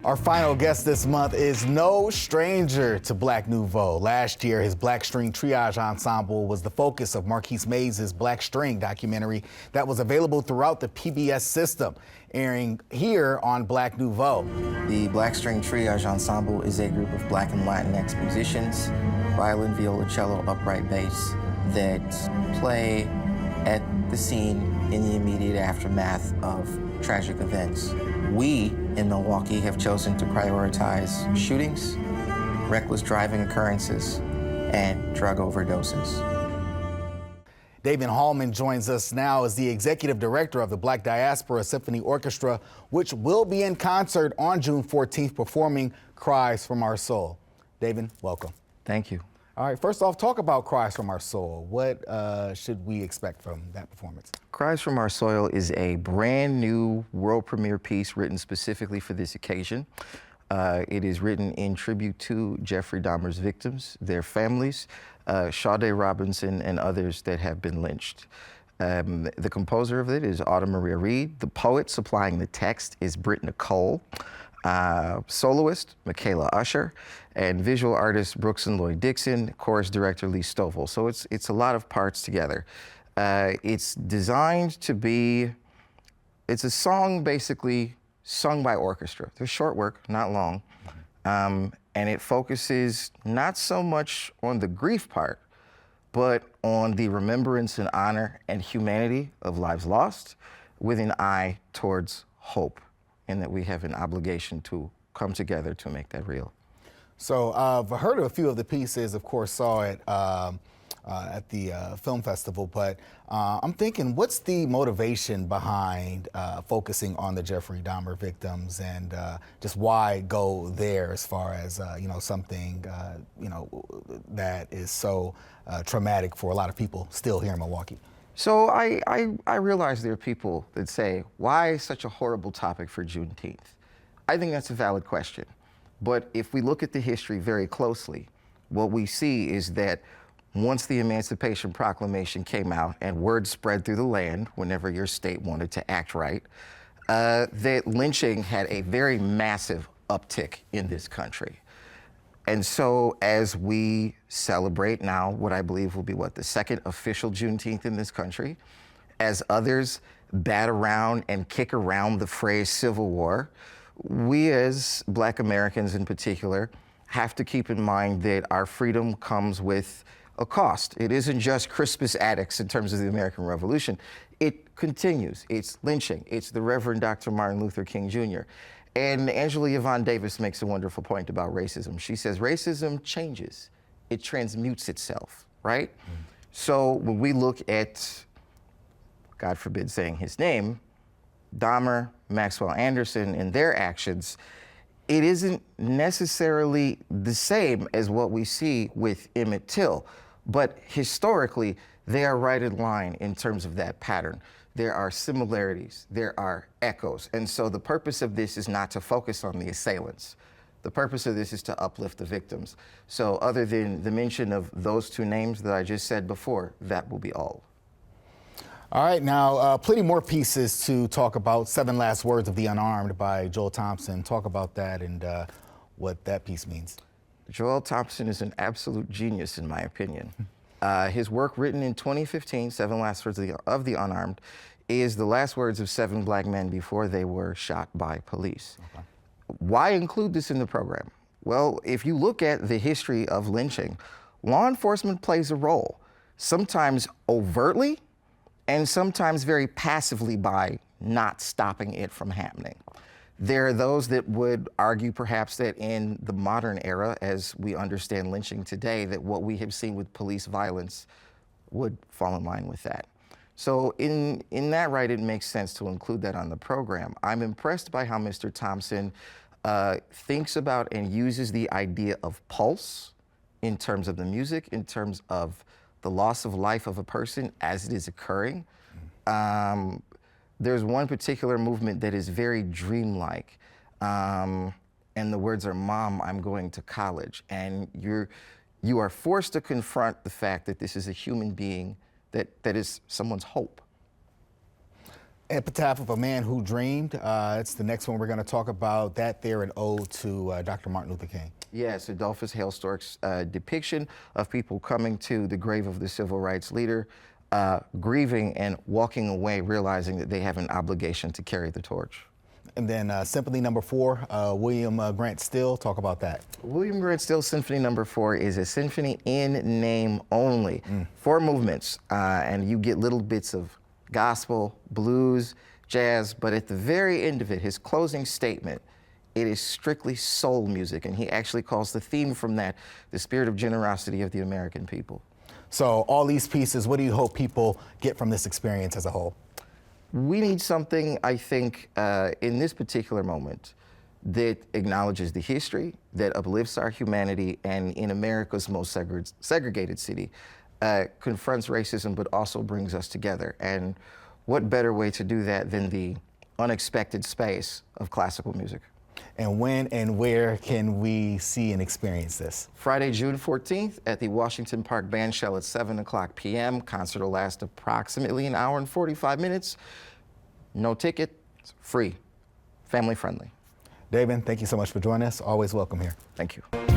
Our final guest this month is no stranger to Black Nouveau. Last year, his Black String Triage Ensemble was the focus of Marquise Mays' Black String documentary that was available throughout the PBS system, airing here on Black Nouveau. The Black String Triage Ensemble is a group of Black and Latinx musicians, violin, viola, cello, upright bass, that play at the scene in the immediate aftermath of tragic events. We in Milwaukee have chosen to prioritize shootings, reckless driving occurrences, and drug overdoses. Dayvin Hallmon joins us now as the executive director of the Black Diaspora Symphony Orchestra, which will be in concert on June 14th performing Cries from Our Soul. Dayvin, welcome. Thank you. All right, first off, talk about Cries from Our Soul. What should we expect from that performance? Cries from Our Soil is a brand new world premiere piece written specifically for this occasion. It is written in tribute to Jeffrey Dahmer's victims, their families, Sade Robinson, and others that have been lynched. The composer of it is Autumn Maria Reed. The poet supplying the text is Britt Nicole. Soloist, Michaela Usher, and visual artist Brooks and Lloyd Dixon, chorus director Lee Stovall. So it's a lot of parts together. It's designed to be, it's a song basically sung by orchestra. They're short work, not long. And it focuses not so much on the grief part, but on the remembrance and honor and humanity of lives lost with an eye towards hope, and that we have an obligation to come together to make that real. So I've heard of a few of the pieces, of course, saw it at the film festival, but I'm thinking, what's the motivation behind focusing on the Jeffrey Dahmer victims, and just why go there as far as, something, that is so traumatic for a lot of people still here in Milwaukee? So I realize there are people that say, why such a horrible topic for Juneteenth? I think that's a valid question. But if we look at the history very closely, what we see is that once the Emancipation Proclamation came out and word spread through the land whenever your state wanted to act right, that lynching had a very massive uptick in this country. And so as we celebrate now what I believe will be, the second official Juneteenth in this country, as others bat around and kick around the phrase Civil War, we as Black Americans in particular have to keep in mind that our freedom comes with a cost. It isn't just Crispus Attucks in terms of the American Revolution. It continues. It's lynching. It's the Reverend Dr. Martin Luther King Jr. And Angela Yvonne Davis makes a wonderful point about racism. She says racism changes. It transmutes itself, right? So when we look at, God forbid saying his name, Dahmer, Maxwell Anderson, and their actions, it isn't necessarily the same as what we see with Emmett Till, but historically, they are right in line in terms of that pattern. There are similarities, there are echoes. And so the purpose of this is not to focus on the assailants. The purpose of this is to uplift the victims. So other than the mention of those two names that I just said before, that will be all. All right, now plenty more pieces to talk about. 7 Last Words of the Unarmed by Joel Thompson. Talk about that and what that piece means. Joel Thompson is an absolute genius in my opinion. His work, written in 2015, 7 Last Words of the Unarmed, is the last words of 7 Black men before they were shot by police. Okay. Why include this in the program? Well, if you look at the history of lynching, law enforcement plays a role, sometimes overtly and sometimes very passively by not stopping it from happening. There are those that would argue perhaps that in the modern era, as we understand lynching today, that what we have seen with police violence would fall in line with that. So in that right, it makes sense to include that on the program. I'm impressed by how Mr. Thompson thinks about and uses the idea of pulse in terms of the music, in terms of the loss of life of a person as it is occurring. There's one particular movement that is very dreamlike, and the words are, "Mom, I'm going to college." And you are forced to confront the fact that this is a human being that is someone's hope. Epitaph of a Man Who Dreamed. It's the next one we're going to talk about. That there, an ode to Dr. Martin Luther King. Yes, Adolphus Hailstork's depiction of people coming to the grave of the civil rights leader, grieving and walking away, realizing that they have an obligation to carry the torch. And then Symphony Number 4, William Grant Still. Talk about that. William Grant Still Symphony Number 4 is a symphony in name only. 4 movements, and you get little bits of gospel, blues, jazz, but at the very end of it, his closing statement, it is strictly soul music, and he actually calls the theme from that the spirit of generosity of the American people. So all these pieces, what do you hope people get from this experience as a whole? We need something, I think, in this particular moment that acknowledges the history, that uplifts our humanity, and in America's most segregated city, confronts racism, but also brings us together. And what better way to do that than the unexpected space of classical music? And when and where can we see and experience this? Friday, June 14th at the Washington Park Bandshell at 7:00 p.m. Concert will last approximately an hour and 45 minutes. No ticket, it's free, family friendly. Dayvin, thank you so much for joining us. Always welcome here. Thank you.